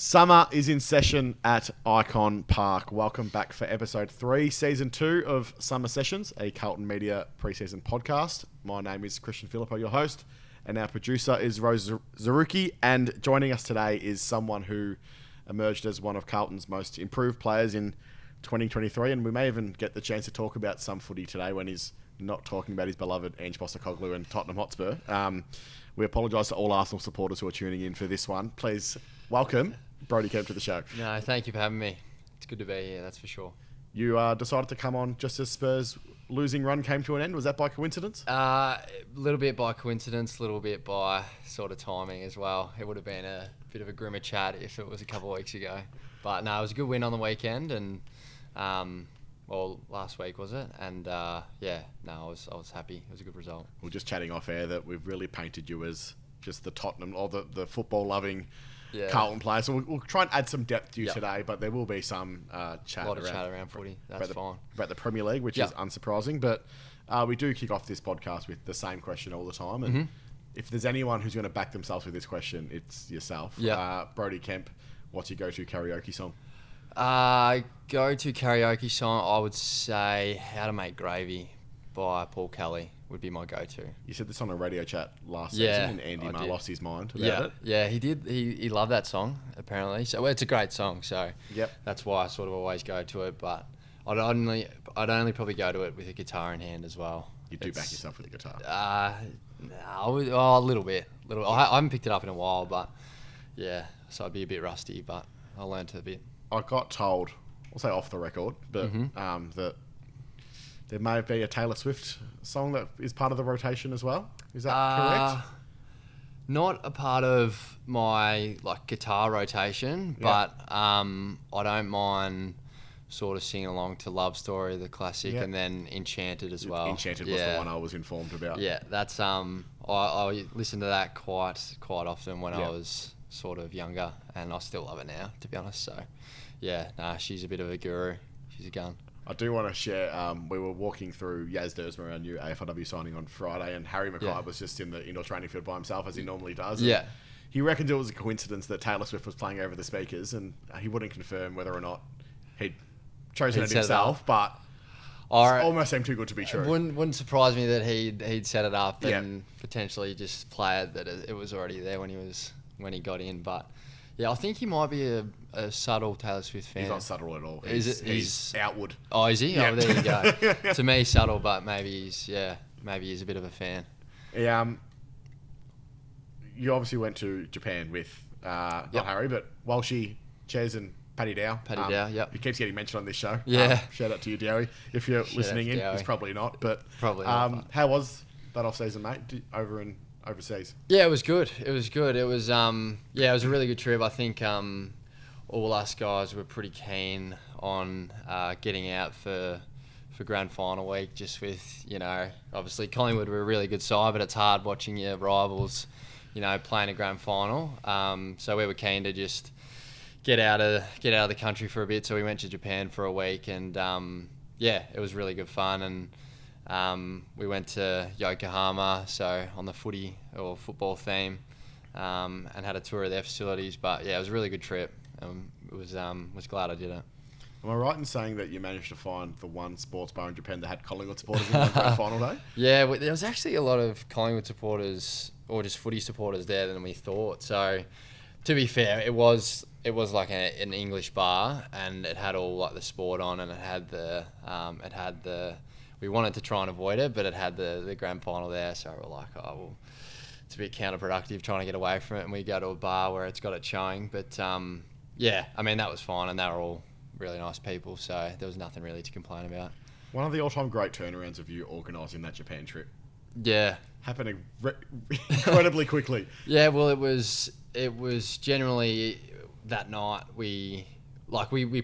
Summer is in session at Icon Park. Welcome back for episode 3, season 2 of Summer Sessions, a Carlton Media pre-season podcast. My name is Christian Filippo, your host, and our producer is Rose Zaruki. And joining us today is someone who emerged as one of Carlton's most improved players in 2023, and we may even get the chance to talk about some footy today when he's not talking about his beloved Ange Postecoglou and Tottenham Hotspur. We apologise to all Arsenal supporters who are tuning in for this one. Please welcome Brodie Kemp to the show. No, thank you for having me. It's good to be here, that's for sure. You decided to come on just as Spurs' losing run came to an end. Was that by coincidence? A little bit by coincidence, a little bit by sort of timing as well. It would have been a bit of a grimmer chat if it was a couple of weeks ago. But no, it was a good win on the weekend, and last week was it? And I was happy. It was a good result. We were just chatting off air that we've really painted you as just the Tottenham or the football-loving Carlton player. So we'll try and add some depth to you today, but there will be some chat. A lot of chat around footy. That's fine. About the Premier League, which is unsurprising. But we do kick off this podcast with the same question all the time. And if there's anyone who's going to back themselves with this question, it's yourself. Brodie Kemp, what's your go-to karaoke song? Go-to karaoke song, I would say How to Make Gravy by Paul Kelly would be my go-to. You said this on a radio chat last season, and Andy Marr lost his mind about it. Yeah, he did. He loved that song, apparently. So it's a great song, so that's why I sort of always go to it. But I'd only probably go to it with a guitar in hand as well. You do back yourself with a guitar? A little bit. I haven't picked it up in a while, but yeah, so I'd be a bit rusty, but I learned a bit. I got told, I'll say off the record, but that there may be a Taylor Swift song that is part of the rotation as well. Is that correct? Not a part of my guitar rotation, but I don't mind sort of singing along to Love Story, the classic, and then Enchanted as well. Enchanted was the one I was informed about. Yeah, that's I listened to that quite often when I was sort of younger, and I still love it now, to be honest. So she's a bit of a guru. She's a gun. I do want to share, we were walking through Yaz Dersmer, our new AFLW signing on Friday, and Harry Mackay was just in the indoor training field by himself, as he normally does. Yeah. He reckons it was a coincidence that Taylor Swift was playing over the speakers, and he wouldn't confirm whether or not he'd chosen it himself, but it almost seemed too good to be true. Wouldn't surprise me that he'd set it up and potentially just play it, that it was already there when he got in. But I think he might be a subtle Taylor Swift fan. He's not subtle at all. He's outward. Oh, is he? Yeah. Oh, there you go. To me, subtle, but maybe he's a bit of a fan. You obviously went to Japan with not Harry, but Walshy, Ches, and Paddy Dow. He keeps getting mentioned on this show. Shout out to you, Dowie. If you're listening in, he's probably not. But probably not. How was that off season, mate? Overseas? Yeah, it was good. It was it was a really good trip. I think all us guys were pretty keen on getting out for grand final week, just with, obviously Collingwood were a really good side, but it's hard watching your rivals, playing a grand final. So we were keen to just get out of the country for a bit. So we went to Japan for a week, and it was really good fun. And we went to Yokohama, so on the footy or football theme, and had a tour of their facilities. But it was a really good trip. Was glad I did it. Am I right in saying that you managed to find the one sports bar in Japan that had Collingwood supporters in the grand final day? Yeah, there was actually a lot of Collingwood supporters or just footy supporters there than we thought. So, to be fair, it was like an English bar, and it had all the sport on, and it had the. We wanted to try and avoid it, but it had the grand final there, so we're like, it's a bit counterproductive trying to get away from it, and we go to a bar where it's got it showing. But that was fine, and they were all really nice people, so there was nothing really to complain about. One of the all-time great turnarounds of you organising that Japan trip. Yeah. Happening incredibly quickly. Yeah, well, it was generally that night we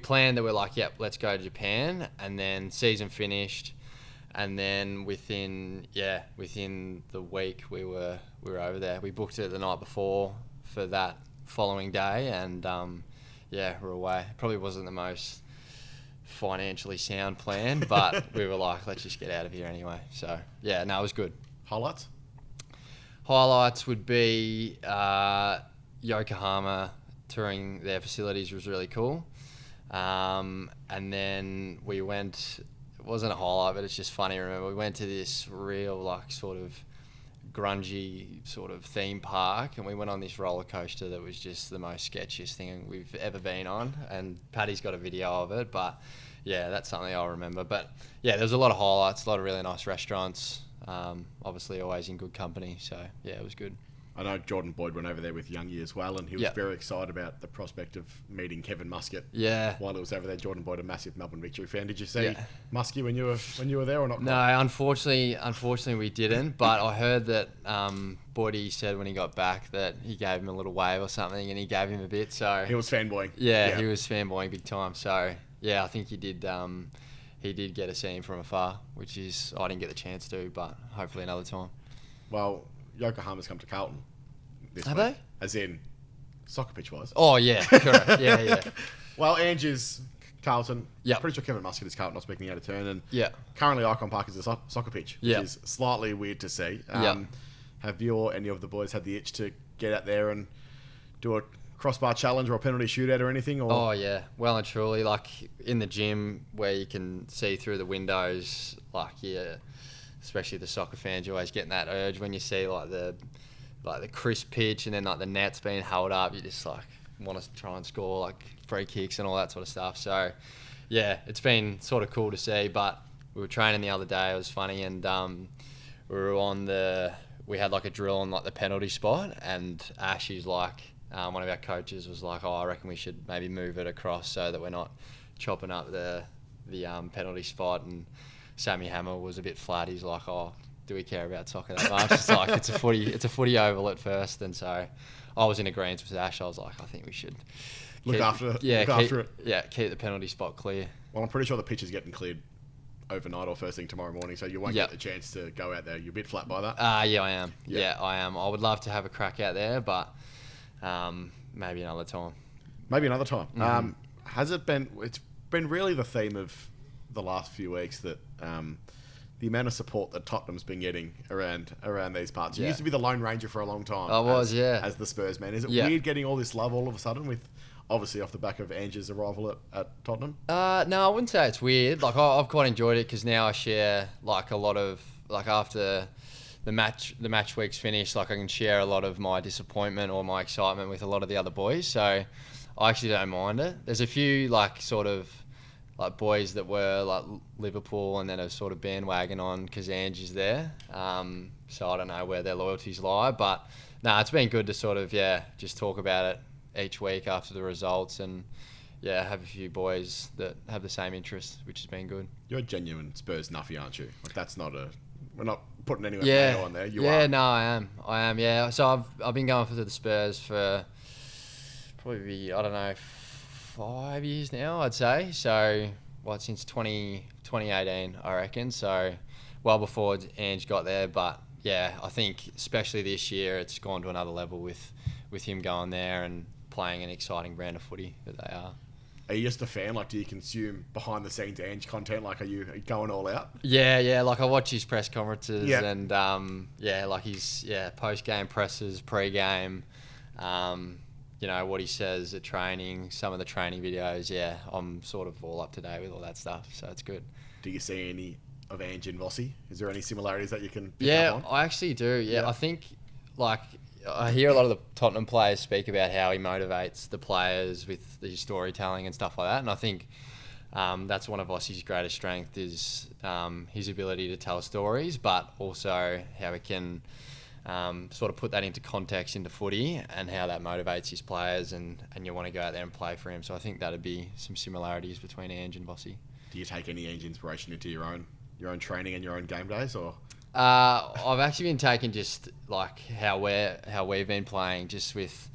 planned that we're like, let's go to Japan, and then season finished. And then within the week we were over there. We booked it the night before for that following day, and we're away. Probably wasn't the most financially sound plan, but we were like, let's just get out of here anyway. So it was good. Highlights would be Yokohama, touring their facilities was really cool. And then we went, it wasn't a highlight, but it's just funny. Remember, we went to this real like sort of grungy sort of theme park, and we went on this roller coaster that was just the most sketchiest thing we've ever been on. And Paddy's got a video of it, but yeah, that's something I'll remember. But yeah, there was a lot of highlights, a lot of really nice restaurants. Obviously, always in good company. So yeah, it was good. I know Jordan Boyd went over there with Youngie as well, and he was very excited about the prospect of meeting Kevin Muscat. Yeah. While he was over there, Jordan Boyd, a massive Melbourne Victory fan. Did you see Muskie when you were there or not? No, unfortunately we didn't. But I heard that Brodie said when he got back that he gave him a little wave or something, and he gave him a bit. So he was fanboying. Yeah, he was fanboying big time. So yeah, I think he did. He did get to see him from afar, which is I didn't get the chance to, but hopefully another time. Well, Yokohama's come to Carlton this Have week. they? As in, soccer pitch-wise. Oh, yeah, correct. Yeah. Well, Ange is Carlton. Yep. Pretty sure Kevin Muscat is Carlton, not speaking out of turn. And yeah. Currently, Icon Park is a soccer pitch, which is slightly weird to see. Have you or any of the boys had the itch to get out there and do a crossbar challenge or a penalty shootout or anything? Or? Oh, yeah. Well and truly, like in the gym where you can see through the windows, like, yeah, especially the soccer fans, you're always getting that urge when you see like the crisp pitch and then like the nets being held up. You just like want to try and score like free kicks and all that sort of stuff. So yeah, it's been sort of cool to see. But we were training the other day. It was funny, and we had like a drill on like the penalty spot, and Ashley's like, one of our coaches was like, I reckon we should maybe move it across so that we're not chopping up the penalty spot. And Sammy Hammer was a bit flat. He's like, do we care about soccer that much? It's like it's a footy oval at first. And so I was in agreement with Ash. I was like, I think we should look after it. Yeah, keep the penalty spot clear. Well, I'm pretty sure the pitch is getting cleared overnight or first thing tomorrow morning, so you won't get the chance to go out there. You're a bit flat by that. Yeah, I am. Yeah, I am. I would love to have a crack out there, but maybe another time. Mm-hmm. Has it been? It's been really the theme of the last few weeks that the amount of support that Tottenham's been getting around these parts. You used to be the Lone Ranger for a long time. As the Spurs man. Is it weird getting all this love all of a sudden with, obviously off the back of Ange's arrival at Tottenham? No, I wouldn't say it's weird. Like I've quite enjoyed it because now I share like a lot of, like after the match week's finished, like I can share a lot of my disappointment or my excitement with a lot of the other boys. So I actually don't mind it. There's a few like sort of like boys that were like Liverpool and then have sort of bandwagon on because Ange is there. So I don't know where their loyalties lie, but no, it's been good to sort of just talk about it each week after the results, and have a few boys that have the same interests, which has been good. You're a genuine Spurs nuffy, aren't you? Like that's not we're not putting anyone on there. You are. No, I am. Yeah. So I've been going for the Spurs for probably, I don't know, 5 years now, I'd say. So since 2018, I reckon. So well before Ange got there, but yeah, I think especially this year it's gone to another level with him going there and playing an exciting brand of footy that they are. Are you just a fan? Like, do you consume behind the scenes Ange content? Like, are you going all out? Yeah. Like I watch his press conferences and like his post game presses, pre game. What he says at training, some of the training videos. Yeah, I'm sort of all up to date with all that stuff, so it's good. Do you see any of Ange and Vossi? Is there any similarities that you can pick up on? I actually do. Yeah, I think like I hear a lot of the Tottenham players speak about how he motivates the players with the storytelling and stuff like that, and I think that's one of Vossi's greatest strengths is his ability to tell stories, but also how he can sort of put that into context into footy and how that motivates his players, and you want to go out there and play for him. So I think that'd be some similarities between Ange and Vossi. Do you take any Ange inspiration into your own training and your own game days, or? I've actually been taking just like how we've been playing, just with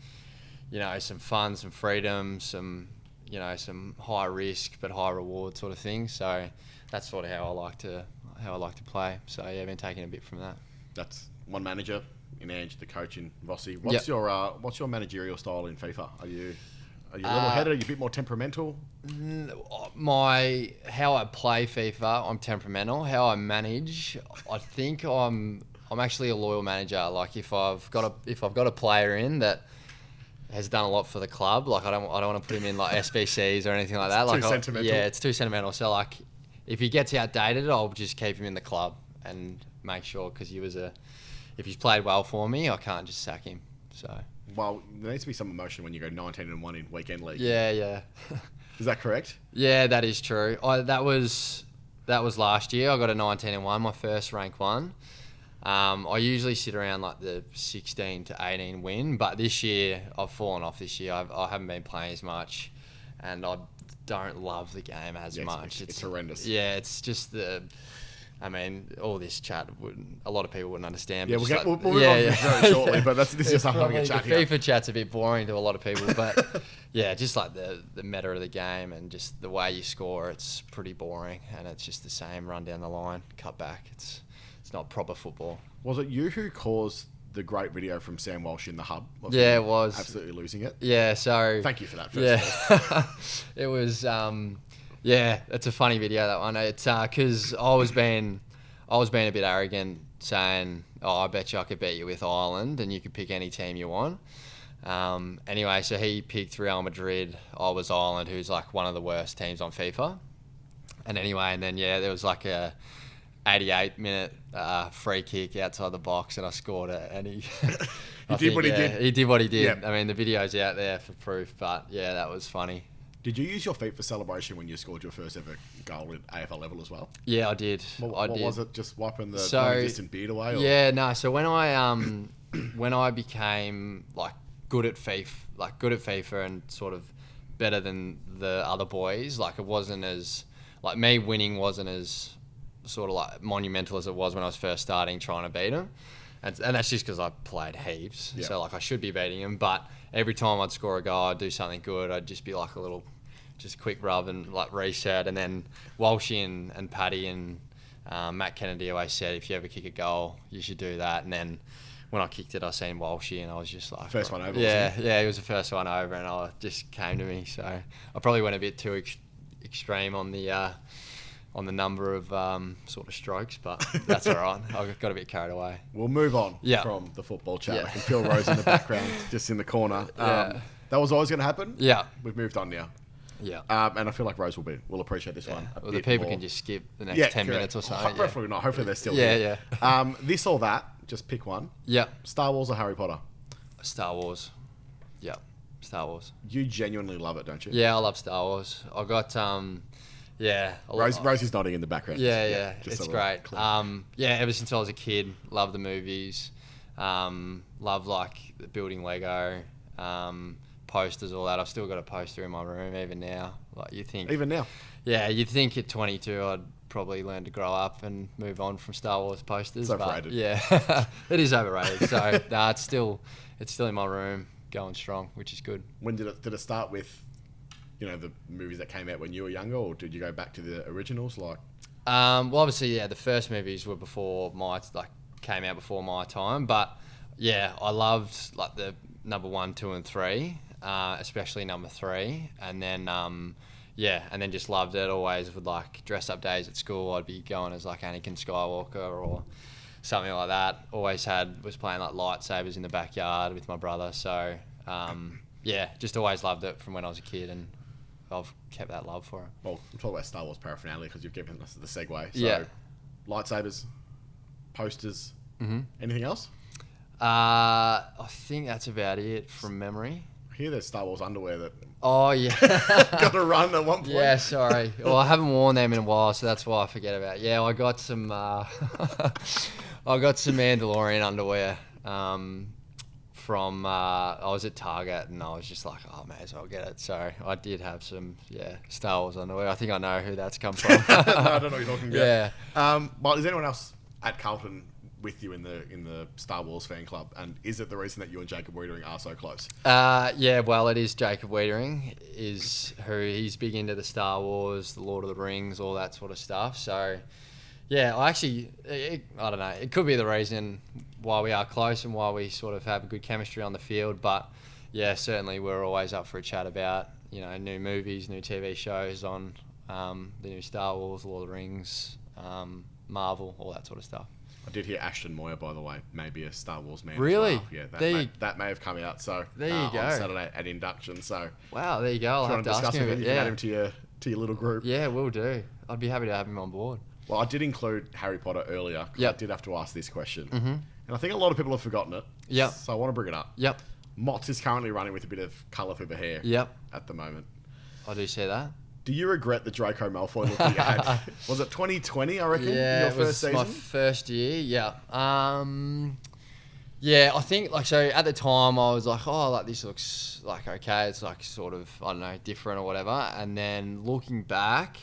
some fun, some freedom, some high risk but high reward sort of thing. So that's sort of how I like to play. So yeah, I've been taking a bit from that. That's one manager in Ange, the coach in Vossi. What's your managerial style in FIFA? Are you level-headed? Are you a bit more temperamental? How I play FIFA, I'm temperamental. How I manage, I think I'm actually a loyal manager. Like if I've got a player in that has done a lot for the club. Like I don't want to put him in like SBCs or anything like that. Too sentimental. Yeah, it's too sentimental. So like, if he gets outdated, I'll just keep him in the club and make sure, because if he's played well for me, I can't just sack him. So. Well, there needs to be some emotion when you go 19-1 in weekend league. Yeah. Is that correct? Yeah, that is true. That was last year. I got a 19-1, my first rank one. I usually sit around like the 16 to 18 win, but this year I've fallen off. This year I haven't been playing as much, and I don't love the game as much. It's horrendous. Yeah, it's just all this chat a lot of people wouldn't understand. Yeah, we'll move on very shortly, but this is just having a chat the here. FIFA chat's a bit boring to a lot of people, but yeah, just like the meta of the game and just the way you score, it's pretty boring, and it's just the same run down the line, cut back. It's not proper football. Was it you who caused the great video from Sam Walsh in the hub? Yeah, it was. Absolutely losing it. Yeah, so... Thank you for that, first of all. It was... yeah, it's a funny video, that one. It's because I was being a bit arrogant, saying, I bet you I could beat you with Ireland and you could pick any team you want. Anyway, so he picked Real Madrid. I was Ireland, who's like one of the worst teams on FIFA. And anyway, and then, there was like a 88-minute free kick outside the box, and I scored it. And he did what he did. He did what he did. Yep. I mean, the video's out there for proof, but yeah, that was funny. Did you use your feet for celebration when you scored your first ever goal at AFL level as well? Yeah, I did. What was it? Just wiping the distant beard away? Or? Yeah, no. So when I became like good at FIFA and sort of better than the other boys, like it wasn't as like me winning wasn't as sort of like monumental as it was when I was first starting trying to beat him. And that's just because I played heaps. Yeah. So like I should be beating him, but every time I'd score a goal, I'd do something good. I'd just be like a little, just quick rub and like reset. And then Walshy and Paddy and Matt Kennedy always said, if you ever kick a goal, you should do that. And then when I kicked it, I seen Walshy and I was just like... First one over, Yeah, he was the first one over, and it just came to me. So I probably went a bit too extreme on the number of sort of strokes, but that's all right. I got a bit carried away. We'll move on from the football chat. Yeah. I can feel Rose in the background, just in the corner. That was always going to happen. Yeah. We've moved on now. Yeah. And I feel like Rose will appreciate this one. Well, the people can just skip the next 10 minutes or something. Hopefully not. Hopefully they're still here. Yeah. This or that, just pick one. Yeah. Star Wars or Harry Potter? Star Wars. Yeah. Star Wars. You genuinely love it, don't you? Yeah, I love Star Wars. I got... Rosie's nodding in the background. Yeah, it's great. Ever since I was a kid, love the movies, love like building Lego, posters, all that. I've still got a poster in my room even now. Like you think, even now, yeah, you'd think at 22 I'd probably learn to grow up and move on from Star Wars posters. It's overrated. But yeah, it is overrated. So it's still in my room, going strong, which is good. When did it start with? The movies that came out when you were younger, or did you go back to the originals? Like, well, obviously, the first movies were came out before my time. But yeah, I loved like the number 1, 2, and 3, especially number 3, and then and then just loved it. Always with like dress up days at school, I'd be going as like Anakin Skywalker or something like that. Always was playing like lightsabers in the backyard with my brother. So just always loved it from when I was a kid, and I've kept that love for it. Well, I'm talking about Star Wars paraphernalia because you've given us the segue. So, lightsabers, posters, anything else? I think that's about it from memory. I hear there's Star Wars underwear that... Oh, yeah. got to run at one point. Yeah, sorry. Well, I haven't worn them in a while, so that's why I forget about it. Yeah, I got some... I got some Mandalorian underwear. From I was at Target and I was just like, may as well get it. So I did have some Star Wars underwear. I think I know who that's come from. No, I don't know what you're talking about. Yeah. Well, is anyone else at Carlton with you in the Star Wars fan club? And is it the reason that you and Jacob Wiedering are so close? Well, it is Jacob Wiedering he's big into the Star Wars, the Lord of the Rings, all that sort of stuff. So yeah, I don't know. It could be the reason why we are close and why we sort of have a good chemistry on the field. But yeah, certainly we're always up for a chat about new movies, new TV shows on the new Star Wars, Lord of the Rings, Marvel, all that sort of stuff. I did hear Ashton Moyer, by the way, maybe a Star Wars man. Really? As well. Yeah, that may have come out. So there you go. On Saturday at induction. So wow, there you go. I'll have to ask him. You can add him to your little group. Yeah, we'll do. I'd be happy to have him on board. Well, I did include Harry Potter earlier. Yep. I did have to ask this question, Mm-hmm. and I think a lot of people have forgotten it. Yep. So I want to bring it up. Yep. Mott's is currently running with a bit of colour through the hair. Yep. At the moment. I do see that. Do you regret the Draco Malfoy look that you had? Was it 2020, I reckon, Yeah, your it first was season? my first year, yeah. Yeah, I think, so at the time I was like, oh, like this looks like okay. It's like sort of, I don't know, different or whatever. And then looking back,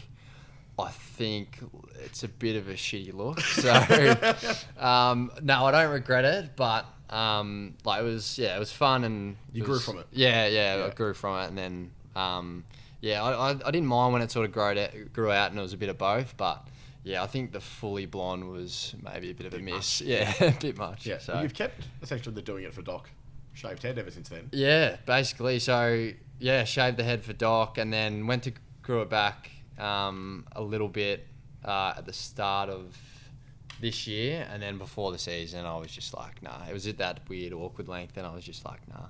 I think it's a bit of a shitty look. So, no, I don't regret it, but it was fun and... You grew from it. Yeah, I grew from it and then... I didn't mind when it sort of grew out and it was a bit of both, but yeah, I think the fully blonde was maybe a bit of a miss. Yeah, a bit much. Yeah, so. well, you've kept essentially the doing it for Doc shaved head ever since then. Yeah, basically. So yeah, shaved the head for Doc and then went to grew it back a little bit at the start of this year, and then before the season I was just like, nah, it was at that weird awkward length and I was just like, nah,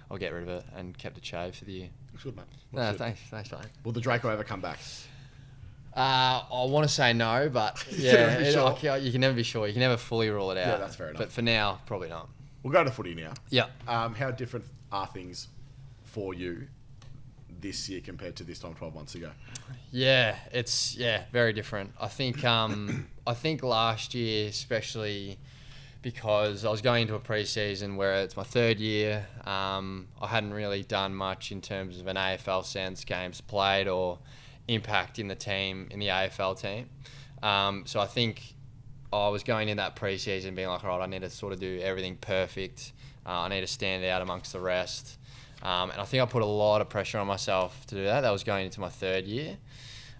I'll get rid of it and kept it shaved for the year. Looks good, mate. No, Looks good. thanks, mate. Will the Draco ever come back? I want to say no, but You can never be sure. you can never be sure. You can never fully rule it out. Yeah, that's fair enough. But for now, probably not. We'll go to footy now. Yeah. How different are things for you this year compared to this time 12 months ago? Yeah, it's very different. I think last year, especially because I was going into a pre-season where it's my third year, I hadn't really done much in terms of an AFL sense, games played or impact in the team, in the AFL team. So I think I was going in that pre-season being like, all right, I need to sort of do everything perfect. I need to stand out amongst the rest. And I think I put a lot of pressure on myself to do that. That was going into my third year.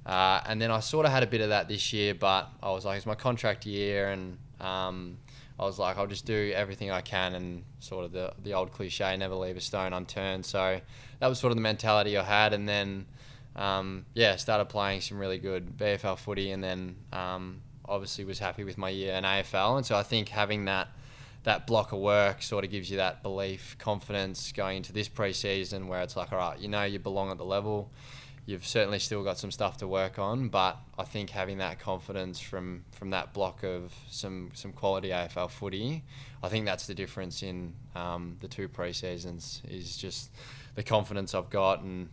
And then I sort of had a bit of that this year, but I was like, it's my contract year, and I was like, I'll just do everything I can, and sort of the old cliche, never leave a stone unturned. So that was sort of the mentality I had, and then started playing some really good VFL footy, and then obviously was happy with my year in AFL. And so I think having that block of work sort of gives you that belief, confidence going into this pre-season where it's like, all right, you belong at the level. You've certainly still got some stuff to work on, but I think having that confidence from that block of some quality AFL footy, I think that's the difference in the two pre-seasons, is just the confidence I've got and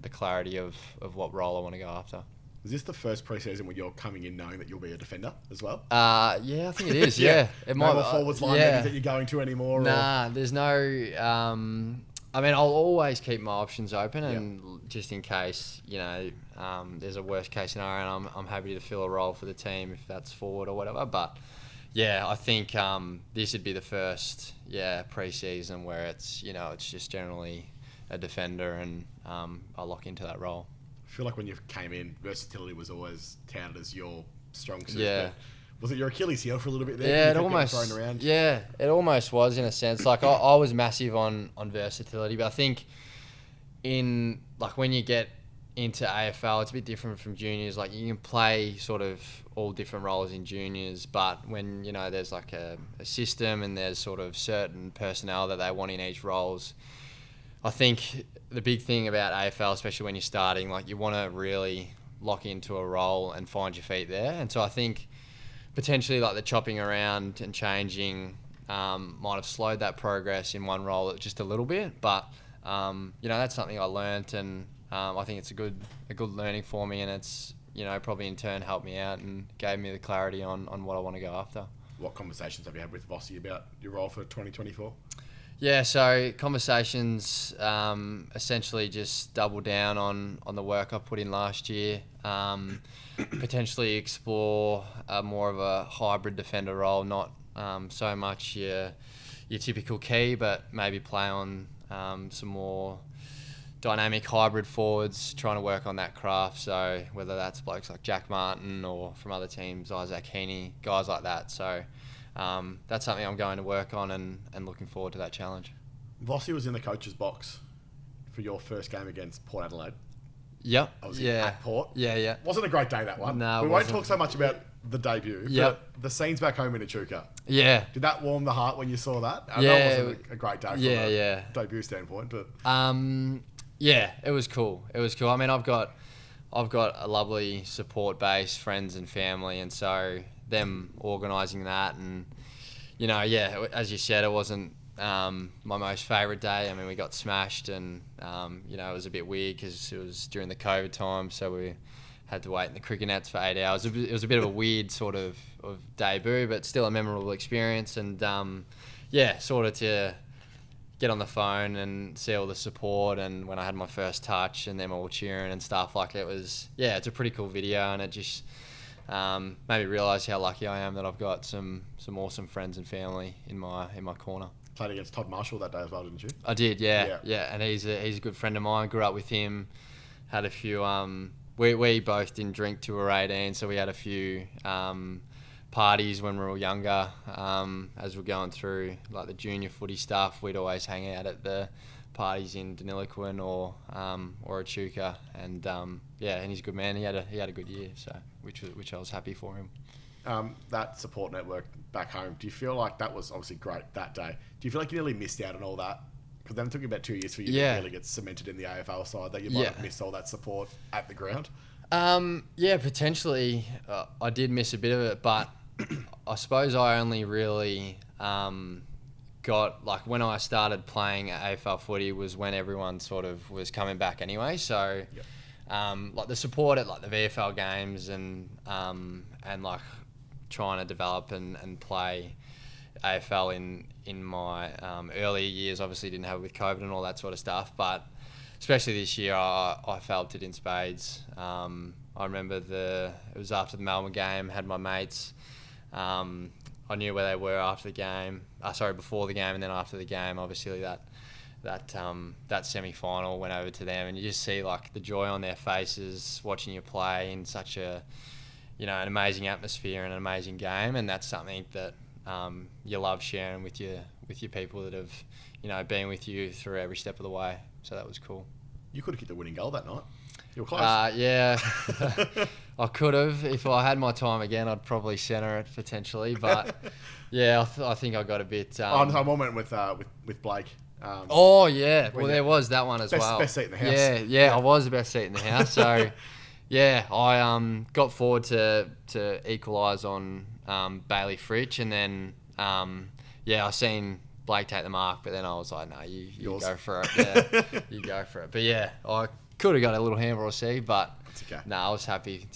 the clarity of what role I want to go after. Is this the first pre-season where you're coming in knowing that you'll be a defender as well? Yeah, I think it is, yeah. It no more forwards line that you're going to anymore? Nah, there's no... I'll always keep my options open, and just in case, there's a worst case scenario, and I'm happy to fill a role for the team if that's forward or whatever. But yeah, I think this would be the first pre-season where it's it's just generally a defender, and I lock into that role. I feel like when you came in, versatility was always touted as your strong suit. Yeah. Was it your Achilles heel for a little bit there? Yeah, it almost was in a sense. Like I was massive on versatility, but I think in when you get into AFL, it's a bit different from juniors. Like you can play sort of all different roles in juniors, but when there's like a system and there's sort of certain personnel that they want in each roles, I think the big thing about AFL, especially when you're starting, like you want to really lock into a role and find your feet there. And so I think potentially like the chopping around and changing might have slowed that progress in one role just a little bit, but that's something I learnt, and I think it's a good learning for me, and it's probably in turn helped me out and gave me the clarity on what I want to go after. What conversations have you had with Vossi about your role for 2024? Yeah, so conversations essentially just double down on the work I put in last year. Potentially explore more of a hybrid defender role, not so much your typical key, but maybe play on some more dynamic hybrid forwards, trying to work on that craft. So whether that's blokes like Jack Martin or from other teams, Isaac Heaney, guys like that. So that's something I'm going to work on and looking forward to that challenge. Vossi was in the coach's box for your first game against Port Adelaide. Yep. I was at Port. Yeah. Wasn't a great day, that one. No, we won't talk so much about the debut. Yep. But the scenes back home in Echuca. Yeah. Did that warm the heart when you saw that? I know Yeah, it wasn't a great day from a debut standpoint, but yeah, it was cool. It was cool. I mean, I've got a lovely support base, friends and family, and so them organising that, and as you said, it wasn't my most favourite day. I mean, we got smashed, and it was a bit weird because it was during the COVID time, so we had to wait in the cricket nets for 8 hours. It was a bit of a weird sort of debut, but still a memorable experience, and sort of to get on the phone and see all the support, and when I had my first touch and them all cheering and stuff, like it was, it's a pretty cool video, and it just made me realise how lucky I am that I've got some awesome friends and family in my corner. Played against Todd Marshall that day as well, didn't you? I did, yeah, and he's a good friend of mine. Grew up with him, had a few. We both didn't drink till we were 18, so we had a few parties when we were younger. As we're going through like the junior footy stuff, we'd always hang out at the parties in Deniliquin or Echuca, and and he's a good man. He had a good year, so which I was happy for him. That support network back home, do you feel like that was obviously great that day? Do you feel like you nearly missed out on all that? Because then it took about 2 years for you to really get cemented in the AFL side, that you might have missed all that support at the ground? Potentially. I did miss a bit of it, but I suppose I only really got, like, when I started playing AFL footy was when everyone sort of was coming back anyway. So, like the support at like the VFL games and like trying to develop and play AFL in my earlier years, obviously didn't have it with COVID and all that sort of stuff, but especially this year I felt it in spades. I remember it was after the Melbourne game, had my mates. I knew where they were after the game, before the game, and then after the game, obviously that semi-final went over to them, and you just see like the joy on their faces watching you play in such a an amazing atmosphere and an amazing game, and that's something that you love sharing with your people that have been with you through every step of the way. So that was cool. You could have kicked the winning goal that night. You were close. Yeah, I could have. If I had my time again, I'd probably centre it potentially. But I think I got a bit. I'm went with Blake. Well, there was that one as well. Best seat in the house. Yeah, I was the best seat in the house. So I got forward to equalise on Bailey Fritsch, and then I seen Blake take the mark, but then I was like, no, you go for it. Yeah, you go for it. But I could have got a little handball or C, but I was happy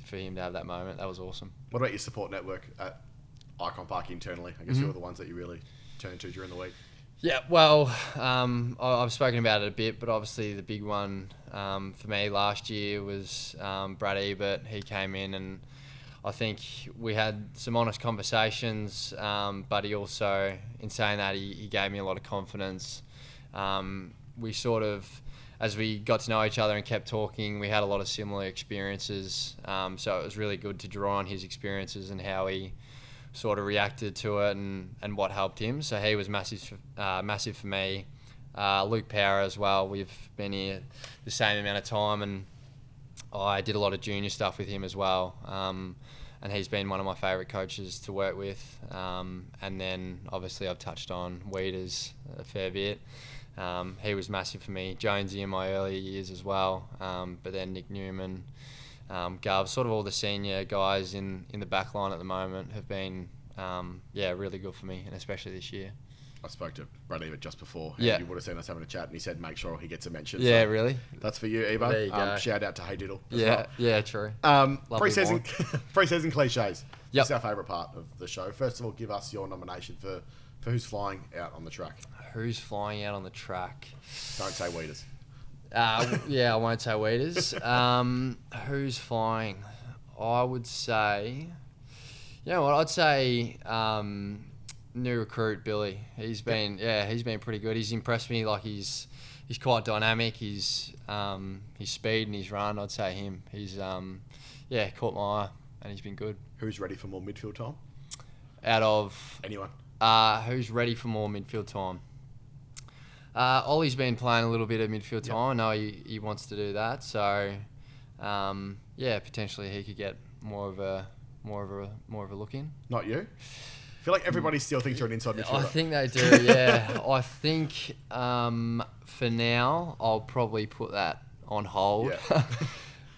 for him to have that moment. That was awesome. What about your support network at Icon Park internally? I guess who are the ones that you really turn to during the week? Yeah, well, I've spoken about it a bit, but obviously the big one for me last year was Brad Ebert. He came in, and I think we had some honest conversations, but he also, in saying that, he gave me a lot of confidence. We sort of, as we got to know each other and kept talking, we had a lot of similar experiences, so it was really good to draw on his experiences and how he sort of reacted to it and what helped him. So he was massive for me. Luke Power as well. We've been here the same amount of time, and I did a lot of junior stuff with him as well. And he's been one of my favourite coaches to work with. And then obviously I've touched on Weeders a fair bit. He was massive for me. Jonesy in my earlier years as well. But then Nick Newman, Gov, sort of all the senior guys in the back line at the moment have been really good for me, and especially this year. I spoke to Brad Ebert just before, and you would have seen us having a chat, and he said make sure he gets a mention. Yeah, so really? That's for you, Ebo. There you go. Shout out to Hey Diddle as Yeah, well. yeah, true. Pre-season cliches. Yep. It's our favourite part of the show. First of all, give us your nomination for who's flying out on the track. Who's flying out on the track? Don't say Weeders. I won't say Weeders. Who's flying? I would say, I'd say new recruit Billy. He's been pretty good. He's impressed me. Like he's quite dynamic. His speed and his run, I'd say him. He's caught my eye, and he's been good. Who's ready for more midfield time? Out of anyone? Who's ready for more midfield time? Ollie's been playing a little bit of midfield time. I know he wants to do that. So, potentially he could get more of a more of a look in. Not you? I feel like everybody still thinks you're an inside midfielder. I think they do. Yeah, I think for now I'll probably put that on hold. Yeah.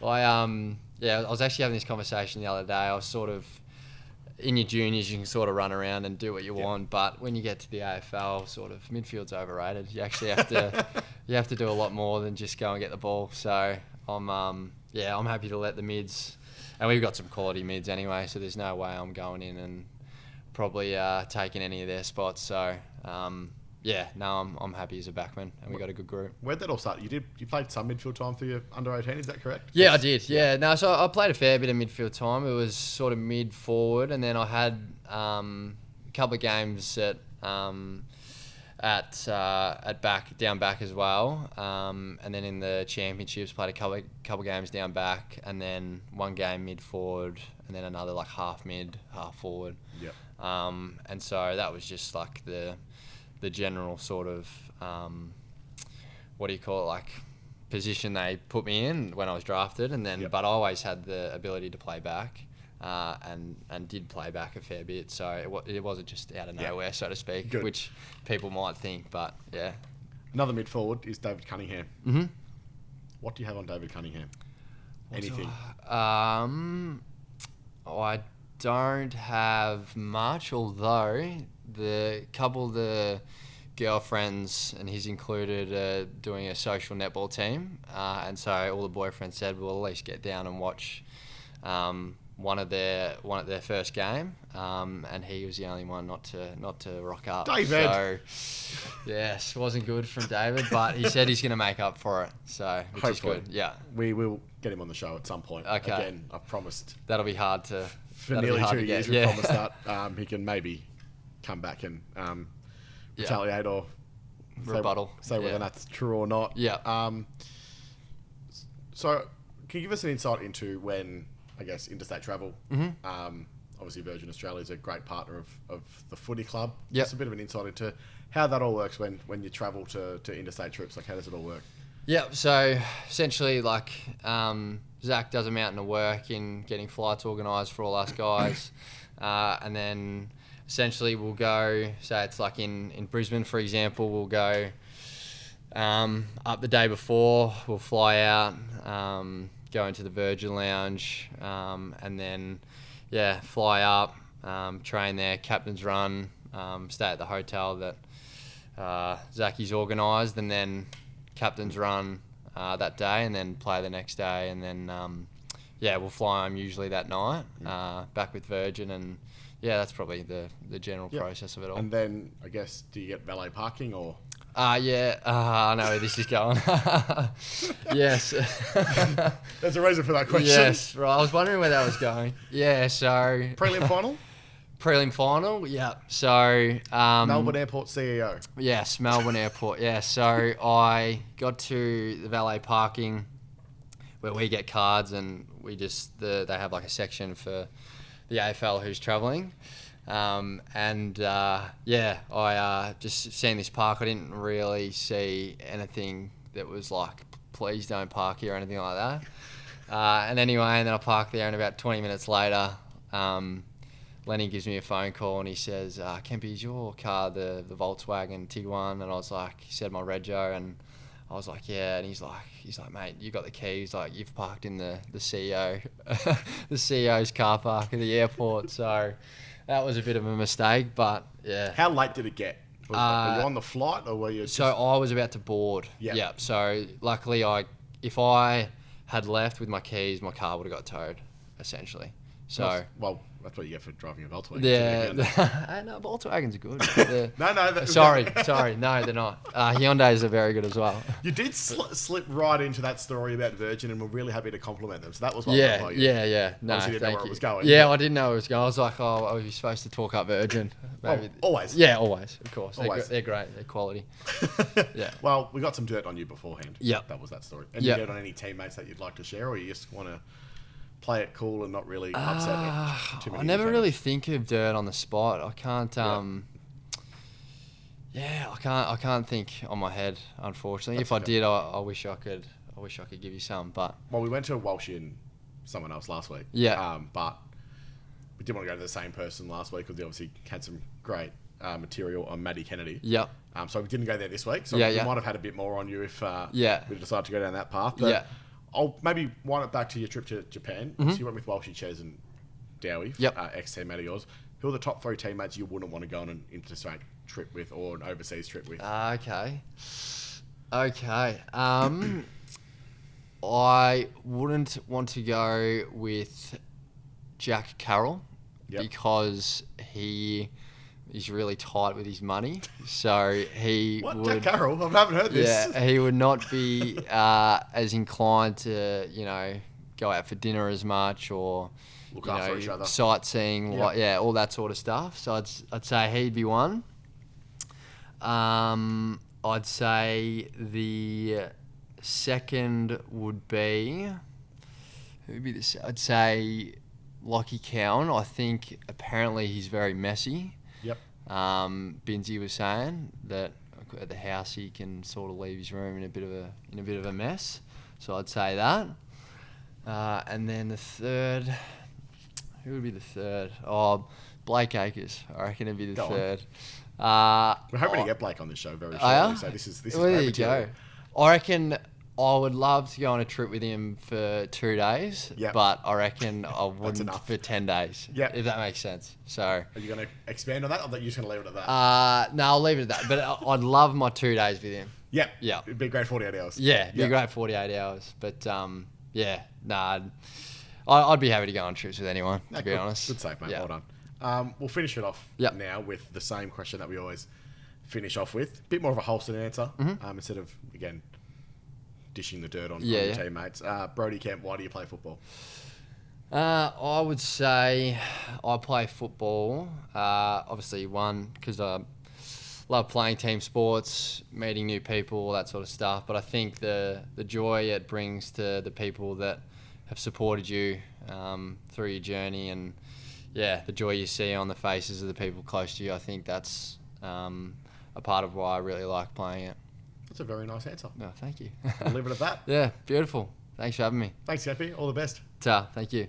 I was actually having this conversation the other day. I was sort of in your juniors, you can sort of run around and do what you want, but when you get to the AFL, sort of midfield's overrated. You actually have to do a lot more than just go and get the ball. So I'm happy to let the mids, and we've got some quality mids anyway. So there's no way I'm going in and probably taking any of their spots. So I'm happy as a backman, and we got a good group. Where'd that all start? You played some midfield time for your under 18, is that correct? Yeah, I did. Yeah, no, so I played a fair bit of midfield time. It was sort of mid forward, and then I had a couple of games at down back as well. And then in the championships, played a couple games down back, and then one game mid forward, and then another like half mid, half forward. Yeah. And so that was just like the general sort of position they put me in when I was drafted, and then but I always had the ability to play back, and did play back a fair bit, so it wasn't just out of nowhere, so to speak. Good. Which people might think, but yeah. Another mid forward is David Cunningham. Mm-hmm. What do you have on David Cunningham? Anything? I don't have much, although the couple of the girlfriends, and he's included, doing a social netball team, and so all the boyfriends said we'll at least get down and watch one at their first game, and he was the only one not to rock up. David. So yes, wasn't good from David, but he said he's going to make up for it, so which hopefully. is good. Yeah, we will get him on the show at some point. Okay. Again, I've promised. That'll be hard to. For nearly 2 years, we promised that he can maybe come back and retaliate or rebuttal. Say whether that's true or not. Yeah. So, can you give us an insight into when, I guess, interstate travel? Mm-hmm. Obviously, Virgin Australia is a great partner of the footy club. Yep. Just a bit of an insight into how that all works when you travel to interstate trips. Like, how does it all work? Yeah, so essentially, like, Zach does a mountain of work in getting flights organised for all us guys, and then essentially we'll go, say it's like in Brisbane, for example, we'll go up the day before, we'll fly out, go into the Virgin Lounge, and then, fly up, train there, captain's run, stay at the hotel that Zachy's organised, and then captain's run that day, and then play the next day, and then we'll fly home usually that night, back with Virgin, and that's probably the general process of it all. And then I guess, do you get valet parking or? I know where this is going. Yes. There's a reason for that question. Yes, right. I was wondering where that was going. Yeah, so Prelim final? Prelim final, yeah. So Melbourne Airport CEO. Yes, Melbourne Airport. Yeah, so I got to the valet parking where we get cards, and we just they have like a section for the AFL who's travelling, I just seen this park. I didn't really see anything that was like, please don't park here or anything like that. And then I parked there, and about 20 minutes later, Lenny gives me a phone call, and he says, Kempy, is your car the Volkswagen Tiguan? And I was like, he said my rego, and I was like, yeah. And he's like, mate, you got the key. He's like, you've parked in the CEO, the CEO's car park at the airport. So that was a bit of a mistake, but yeah. How late did it get? Were you on the flight, or were you? So I was about to board. Yeah. So luckily, if I had left with my keys, my car would have got towed, essentially. So that's what you get for driving a Volkswagen. Yeah, no, Volkswagens are good. Sorry, no, they're not. Hyundais are very good as well. You did slip right into that story about Virgin, and we're really happy to compliment them. So that was what yeah. No, Obviously didn't know where it was going. Yeah, I didn't know it was going. I was like, are you supposed to talk up Virgin? Maybe. Always. Yeah, always. Of course, Always. They're great. They're quality. Yeah. Well, we got some dirt on you beforehand. Yeah. That was that story. And you dirt on any teammates that you'd like to share, or you just want to play it cool and not really upset too many? I never really think of dirt on the spot. I can't. I can't think on my head, unfortunately. That's if I did, I wish I could. I wish I could give you some, but we went to Walsh in someone else last week. Yeah. But we didn't want to go to the same person last week because they obviously had some great material on Maddie Kennedy. Yep. So we didn't go there this week. So Yeah, we yeah. might have had a bit more on you if Yeah. we decided to go down that path. But Yeah. I'll maybe wind it back to your trip to Japan. So you went with Walshy, Ches and Dowie, Yep. ex-teammate of yours. Who are the top 3 teammates you wouldn't want to go on an interstate trip with or an overseas trip with? Okay. I wouldn't want to go with Jack Carroll Yep. because he is really tight with his money. So he What? would... Jack Carroll? I haven't heard this. Yeah, he would not be as inclined to, go out for dinner as much or Look after each other. sightseeing, Yeah. all that sort of stuff. So I'd say he'd be one. I'd say the second would be who'd be this? I'd say Lockie Cowan. I think apparently he's very messy. Yep. Binzi was saying that at the house he can sort of leave his room in a bit of a mess. So I'd say that. And then the third, who would be the third? Oh, Blake Acres. I reckon it'd be the Go on. third. We're hoping to get Blake on the show very shortly. Yeah? So this is Well, great there you material. go. I reckon I would love to go on a trip with him for 2 days, Yep. but I reckon I wouldn't enough. for 10 days, Yep. if that makes sense. So, Are you going to expand on that, or are you just going to leave it at that? no, I'll leave it at that. But I'd love my 2 days with him. Yep. Yeah. It'd be a great 48 hours. Yeah, it'd be a great 48 hours. But, I'd be happy to go on trips with anyone, to be good, honest. Good save, mate. Yeah. Well done. We'll finish it off Yep. now with the same question that we always finish off with. Bit more of a wholesome answer instead of, again, dishing the dirt on your teammates. Brodie Kemp, why do you play football? I would say I play football, obviously, one, because I love playing team sports, meeting new people, all that sort of stuff. But I think the joy it brings to the people that have supported you through your journey and, the joy you see on the faces of the people close to you, I think that's a part of why I really like playing it. That's a very nice answer. No, thank you. I'll leave it at that. Yeah, beautiful. Thanks for having me. Thanks, Kempy. All the best. Ta, thank you.